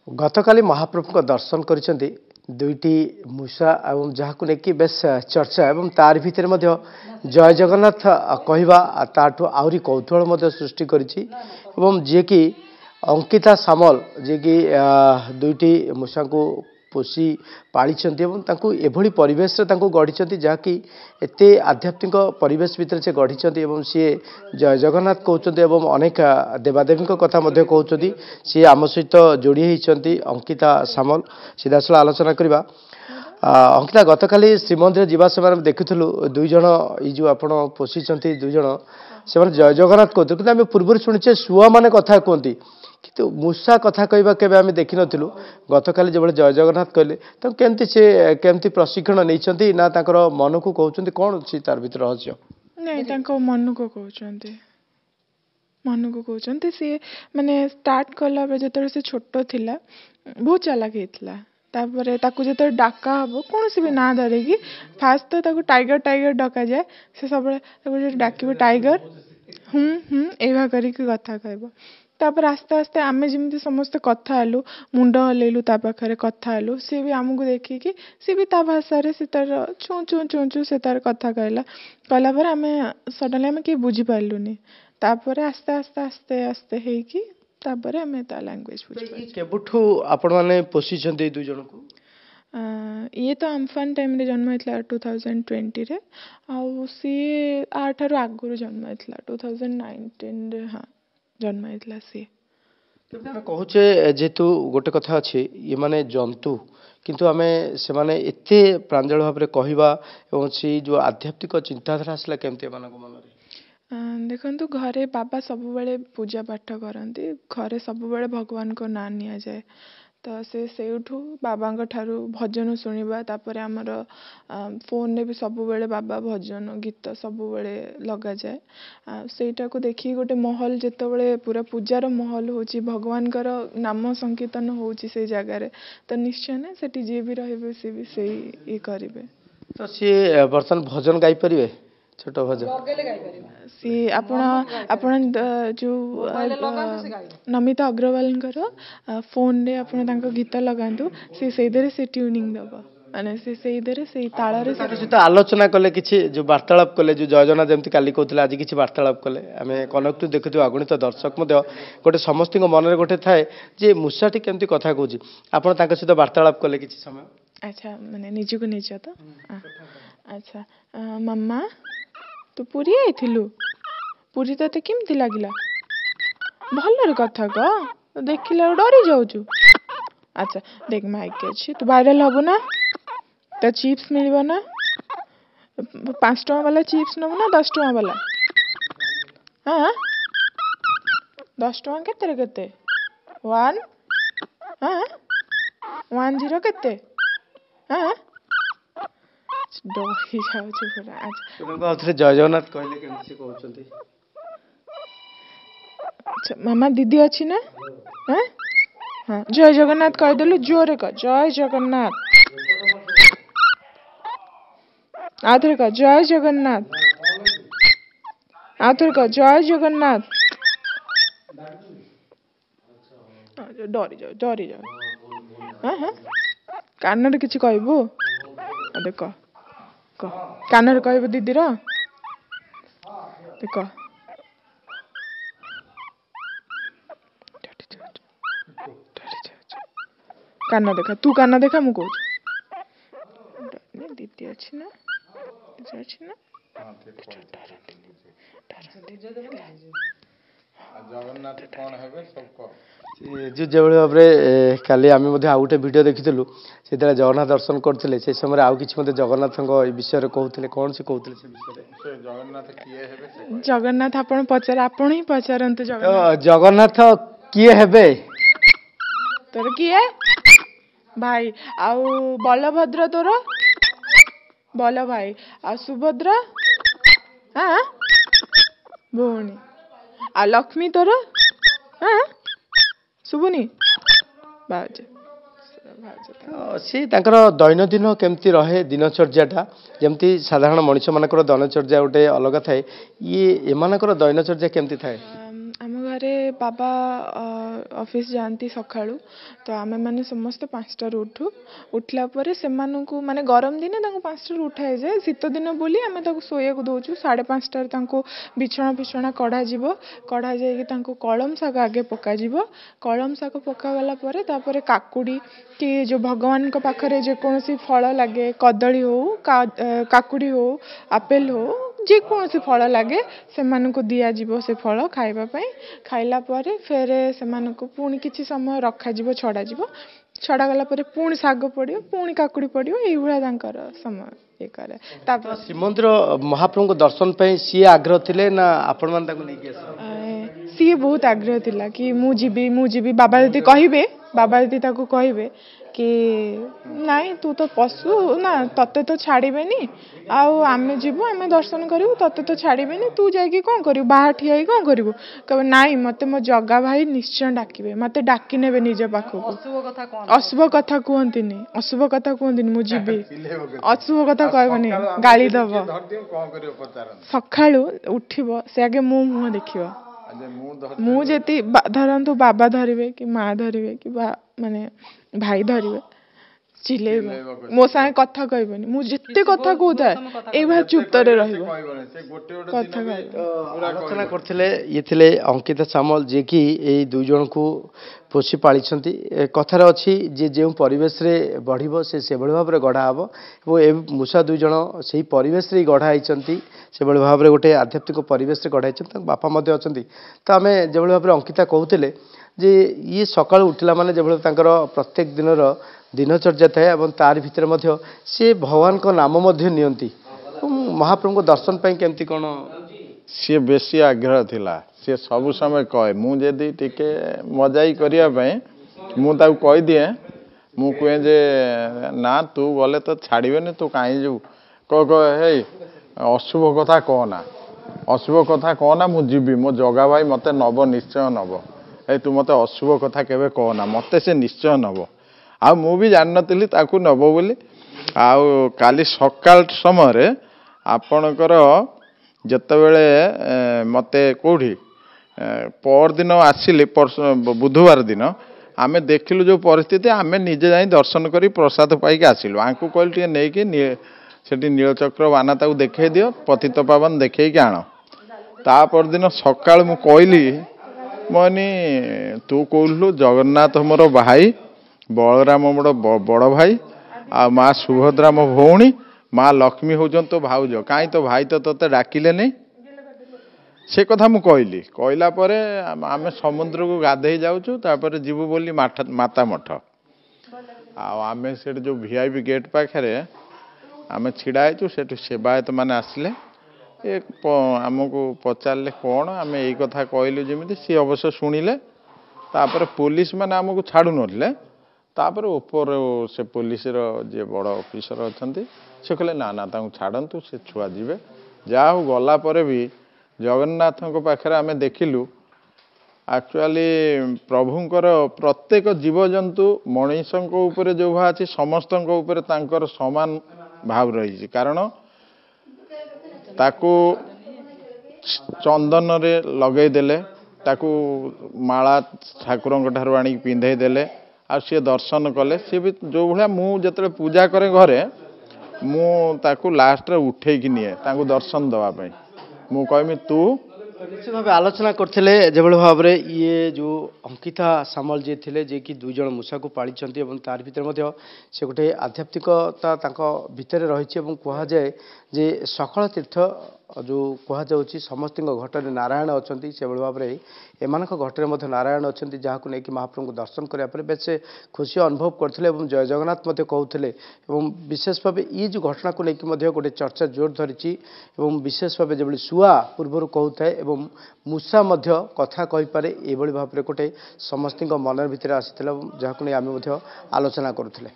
गतकाली महाप्रभु दर्शन करिसेंती दुईटी मूषा एवं जहाक लेकिन बेस चर्चा एवं तार भितर जय जगन्नाथ कहवा ताठू आहरी कौतूहल सृष्टि करिछि एवं जे कि अंकिता सामल जे कि दुईटी मूषा को पोषी पाली एभली परिवेश गढ़ी जहाँकि एते आध्यात्मिक परिवेश भितर से गढ़ी सी जय जगन्नाथ कहते अनेक देवादेवी कथा कहते सी आम सहित जोड़ी होती अंकिता सामल सीधासल आलोचना करवा। अंकिता गतकाली श्रीमंदिर जीवा समय देखुलु दुईज जो आप पोषी दुईज से जय जगन्नाथ कहते कि आम पूर्व शुणुचे शुआ मैंने कथा कहती किंतु मूषा कथा कहवा केबे आमे देखि नथिलु गतकाली जो जय जगन्नाथ कहले तो केमती से केमती प्रशिक्षण नहीं ना ताकर मन को कहउछन्ती कोन अछि तार भीतर रहस्य नहीं ताको मन को कहउछन्ती से माने स्टार्ट कला बे जतरे से छोटो थिला बहुत चालाक हेतला तापरे ताकू जतरे डाका हबो कोनोसी भी ना धरे कि फास्ट तो ताकू टाइगर टाइगर डका जाए से सब ताकू डाकिबो टाइगर एवा करी के कथा कहबो तापर आस्ते आस्ते आमे जिमती समस्त कथा हलु मुंड हलेलु ता पाखरे कथा हलु सी भी आमको देखिकी सी भी ता भाषा रे से तार चू चू चू चू से तार कथा कहला पर आमे सडनली आमे के बुझी पारलुनी तापर आस्ते आस्ते आस्ते आस्ते हेकी तापर आमे ता लैंग्वेज बुझी पारलु। केबुठू आपण माने पोषी छथि दुई जन को ये तो अम्फान टाइम रे जन्म होइतला 2020 रे आ सी आठारु आगुरु जन्म होइतला 2019 रे हां जन्म होइतला सी कहूचे जेतु गोटे कथा अच्छे ये माने जंतु किंतु आमे से माने एते प्रांजल भाव में कहवा एवं सी जो आध्यात्मिक चिंताधारा आसला केमते मानको मन रे देखंतु घरे बाबा सब बेले पूजा पाठ करंती घरे सब बेले भगवान को ना निया जाए तो से सेउठू बाबा ठारू भजन शुणा तापर आमर फोन रे भी सब बेले बाबा भजन गीत सब बेले लगा जाए सेटा को देखी गोटे महल जेते बेले पूरा पूजार महल होची भगवान कर नाम संकीर्तन होची से जगह रे तो निश्चय ने सेठी जे भी रहबे से भी सेही ई करिवे तो सी वर्तमान भजन गाई परिवे छोट भजन सी आपण जो नमिता अग्रवाल फोन रे आपण तांको गीत लगांतु सी सेदरे से ट्यूनिंग दबा माने से सेदरे से ताला रे से तो आलोचना कले किछि जो वार्तालाप कले जो जयजना जेमति काली कहतला आज किछि वार्तालाप कले आमे कनेक्ट देखिथु अगणित दर्शक मध्य गोटे समस्त मन रे गोटे थाए जे मुसाटी केमति कथा कहूची आपण तांको सहित वार्तालाप कले किछि समय अच्छा माने निजु को निज तो अच्छा मम्मा तू पूरी आइथिलु पूरी तते केमति लागिला भल्लर कथा क देखिला डरी जाउछु अच्छा देख माइक अछि तू वायरल हबो ना त चिप्स मिलबो ना 5 टका वाला चिप्स नबो ना 10 टका वाला हां 10 टका केते रे केते 1 हां 10 केते हां डही जाउछु पूरा आज जय जगन्नाथ कहले केमति कहउछन्ती अच्छा मामा दीदी अछि ना हैं हां जय जगन्नाथ कह देलु जोरे का जय जगन्नाथ आधर का जय जगन्नाथ आधर का जय जगन्नाथ डरी जाओ हां हां कान रे किछि कहबो देख कान रे कहबो दीदी रो देख कान देखा तू कान देखा मु कहू दीदी अछि ना जगन्नाथ कोन हेबे सब को जो जो भाव में काली आम आउ गोटे भिड देखीलु से जगन्नाथ दर्शन करते से समय आउ कि जगन्नाथ विषय कहते कौन से कहते जगन्नाथ आपण पचार आपण ही पचारंतु जगन्नाथ किए हेबे तोर किए भाई आउ बलभद्र तोर बल भाई आ सुभद्रा हाँ भौणी आ लक्ष्मी तोर हाँ शुभुनी भाज सी दैनंदिन केमती रहे दिनचर्याटा जमती साधारण मनीष मानकर दिनचर्या गोटे अलग थाए ये एमानकर दैनचर्या केमती थाए आम घरे बाबा ऑफिस जाती सकाळू तो आमे माने समस्त 5टारू उठू उठला परे सेमानकु माने गरम दिन तांको 5टारू उठाए जाए शीत दिन बोली आमे ताको सोया को दोचु 5:30 तांको बिछଣା बिछଣା कढ़ा जीवो कढ़ा जाई तांको कलम शाग आगे पका जीवो कलम शाग पका गला परे तापरे काकुडी कि जो भगवान को पाखरे जे कोनसी फल लागे कदली हो काकुडी हो आपेल हो जे कोनसी फल लागे से मानको दिया जीवो से फल खाइबा पई खाइला परे फेरे से मानको पुणी किछि समय रखा जीवो छडा जीवो छडा गला परे पुणी साग पड़ियो पुणी काकुडी पड़ियो एई हुळा तांकर समय ए करे तापर श्रीमंदिर महाप्रभु को दर्शन पे सी आग्रह थिले ना आपण मान ताको लेके आस सी बहुत आग्रह थिला कि मु जीबी बाबा यदि कहिबे बाबा यदि ताको कहिबे कि नाई तू तो पशु ना तते तो छाड़बेनी आउ आमे जीवु आमे दर्शन करू तते तो छाड़बेनी तू जाइए कौन करू बाहर ठिया कौन करू कहे नाई मते मो जगा भाई निश्चय डाकिबे मते डाकी नेबे निज पाखक अशुभ कथा कहती मु जीबी अशुभ कथा कहबनी गाली दब सकाळू उठिबो से आगे मु मुह देखिबो मु जेती धरंतु बाबा धरिबे कि माँ धरिबे कि माने भाई धरिबे चिल्लेबे मो संगे कथा कहबनी मु जेते कथा कहूଥାଏ ए भाई चुप्तरे रहिबो कथा आलोचना करथिले ये थिले अंकिता सामल जे कि ए दुई जन को पोषी पालिछंती कथार अछि जे जे परिवेश रे बढ़िबो से भଳି भाबरे गढ़ा हबो एवं ए मुसा दुई जन सेही परिवेश रे गढ़ा आइछंती से भଳି भाबरे गोटे आध्यात्मिक परिवेश रे गढ़ा आइछंती बापा मध्ये अछंती तो आमे जे भଳି भाबरे अंकिता कहउथिले जे ये सकाळ उठिला माने जे भଳି तांकर प्रत्येक दिनर दिनचर्या थाए एवं तार भितर मध्ये से भगवान को नाम मध्ये नियंती महाप्रभु को दर्शन पाई केमती कोन सी बेसी आग्रह थिला सी सब समय कहे मुझे टिके मजाई करने मु कही दिए मु कहे जे ना तू गले तो छाड़बे तू कहीं जो कह अशुभ कथा कहना अशुभ कथा कहना मु जीवी मो जगा भाई मत नब निश्चय नब ए तू मत अशुभ कथा केवे कहना मत से निश्चय नब आ मु भी जान नी ताकू नब बोली आउ काली सकाल समय आपणकर जितेबले मते कौटी पर दिन आसिली बुधवार दिन आमे देखिलु जो परिस्थिति आमे निजे जाई दर्शन करी प्रसाद पाई आसिलु आंकु कहल टिके नेकी सेठी नीलचक्र बाना ताकू देखे दियो पतित पावन देखे कि आण ता पर दिन सकाळ मु कहली मनी तू कहलु जगन्नाथ मोर भाई बलराम मोर बड़ भाई आ माँ सुभद्रा मो भौणी माँ लक्ष्मी होजन तो भाउज कहीं तो भाई तो तोते डाकिले नहीं से कथा मु कहली कहला परे आमे समुद्र को गाधे जाऊँ तापर जीवु बोली माता मठ आमे से जो वीआईपी गेट पाखे आमे छिड़ा होचु से सेवायत माने आसिले आमको पचारे कौन आम यही कथा कहलु जमी सी अवश्य शुणिले तापर पुलिस मैंने आमको छाड़ू नथिले तापर ऊपर से पुलिस जे बड़ ऑफिसर अच्छा से कहले ना ना छाड़ू से छुआ जीवे जा हो गला पर भी जगन्नाथ पाखे आम देखिलु एक्चुअली प्रभुंकर प्रत्येक जीवजंतु मनीषों ऊपर जो भाव अच्छी समस्त तांकर समान भाव रही कारण ताकू चंदन रे लगे देले ताकू माला ठाकुर ठार आनी पिंधे देले आ सी दर्शन कले सी भी जो भाया मुझे पूजा करे घरे मु ताकू लास्ट रे उठे कि निए ताकू दर्शन दवाई मु कहमी तू निश्चित भाव आलोचना करते जो भाव में ये जो अंकिता सामल जी थे जे कि दुई जन मूषा को पाली तार भर से गोटे आध्यात्मिकता भितर रही कहुए जे सकल तीर्थ जो कहुच्छी समस्त घटने नारायण अच्छा से भाव में एम घटने नारायण अच्छा जहाँ को लेकिन महाप्रभु को दर्शन कराया बेस खुशी अनुभव करते जय जगन्नाथ कहते विशेष भाव ये जो घटना को लेकिन गोटे चर्चा जोर धरी विशेष भाव जो शुआ पूर्व कहूए मूषा कथा कहीपे ये भाव में गोटे समस्त मन भर आसी जहाँ को आलोचना करुले।